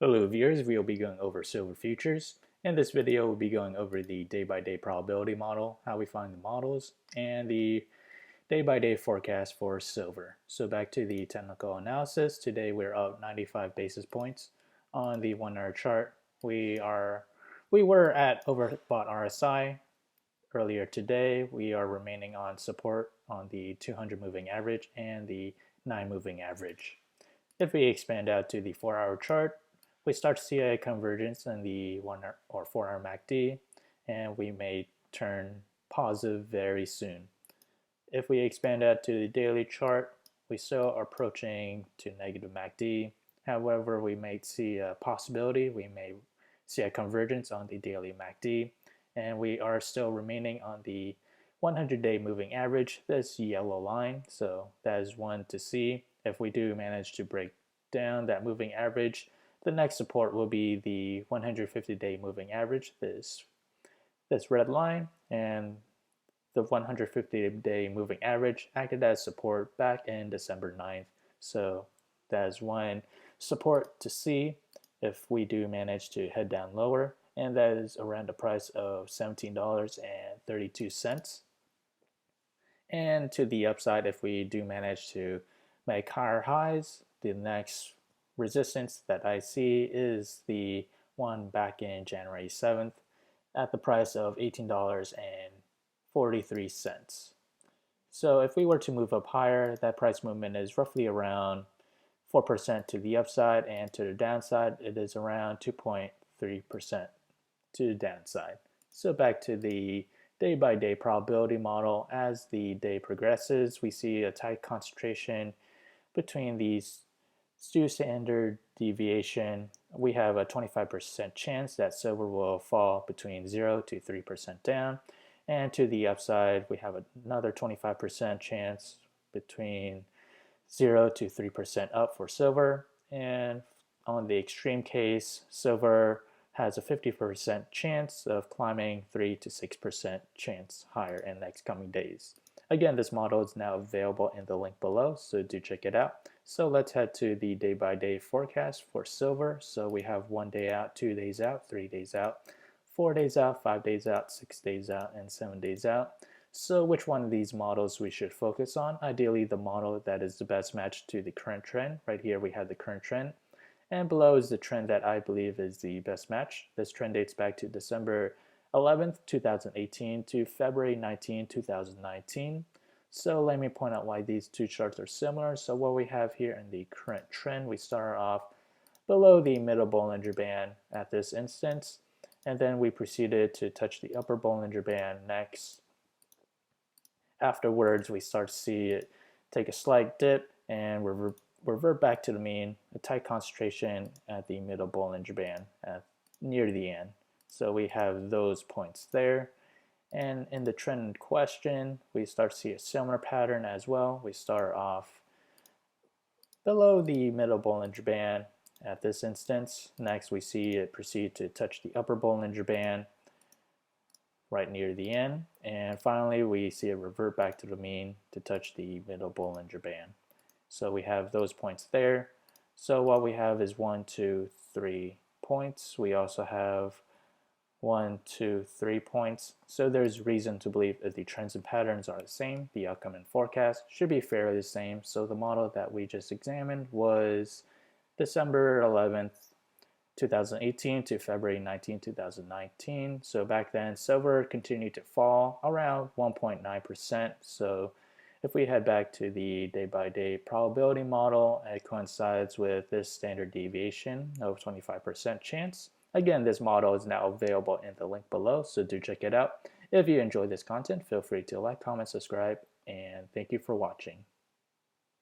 Hello viewers, we will be going over silver futures. In this video, we'll be going over the day-by-day probability model, how we find the models, and the day-by-day forecast for silver. So back to the technical analysis. Today we're up 95 basis points on the 1 hour chart. We were at overbought RSI earlier today. We are remaining on support on the 200 moving average and the 9 moving average. If we expand out to the 4 hour chart, we start to see a convergence in the 1 or 4 hour MACD, and we may turn positive very soon. If we expand out to the daily chart, we still are approaching to negative MACD. However, we may see a possibility, we may see a convergence on the daily MACD, and we are still remaining on the 100-day moving average, this yellow line. So that is one to see. If we do manage to break down that moving average, the next support will be the 150-day moving average, this red line, and the 150-day moving average acted as support back in December 9th. So that is one support to see if we do manage to head down lower, and that is around the price of $17.32. And to the upside, if we do manage to make higher highs, the next resistance that I see is the one back in January 7th at the price of $18.43. So if we were to move up higher, that price movement is roughly around 4% to the upside, and to the downside it is around 2.3% to the downside. So back to the day-by-day probability model. As the day progresses, we see a tight concentration between these standard deviation. We have a 25% chance that silver will fall between 0 to 3% down, and to the upside we have another 25% chance between 0 to 3% up for silver. And on the extreme case, silver has a 50% chance of climbing 3 to 6% chance higher in the next coming days. Again, this model is now available in the link below, so do check it out. So let's head to the day-by-day forecast for silver. So we have 1 day out, 2 days out, 3 days out, 4 days out, 5 days out, 6 days out, and 7 days out. So which one of these models we should focus on? Ideally, the model that is the best match to the current trend. Right here we have the current trend, and below is the trend that I believe is the best match. This trend dates back to December 11th, 2018 to February 19, 2019. So let me point out why these two charts are similar. So what we have here in the current trend, we start off below the middle Bollinger Band at this instance, and then we proceeded to touch the upper Bollinger Band next. Afterwards, we start to see it take a slight dip and revert back to the mean, a tight concentration at the middle Bollinger Band near the end. So we have those points there. And in the trend in question, we start to see a similar pattern as well. We start off below the middle Bollinger Band at this instance. Next, we see it proceed to touch the upper Bollinger Band right near the end. And finally, we see it revert back to the mean to touch the middle Bollinger Band. So we have those points there. So what we have is 1, 2, 3 points. We also have 1, 2, 3 points. So there's reason to believe that the trends and patterns are the same. The outcome and forecast should be fairly the same. So the model that we just examined was December 11th, 2018 to February 19, 2019. So back then, silver continued to fall around 1.9%. So if we head back to the day-by-day probability model, it coincides with this standard deviation of 25% chance. Again, this model is now available in the link below, so do check it out. If you enjoyed this content, feel free to like, comment, subscribe, and thank you for watching.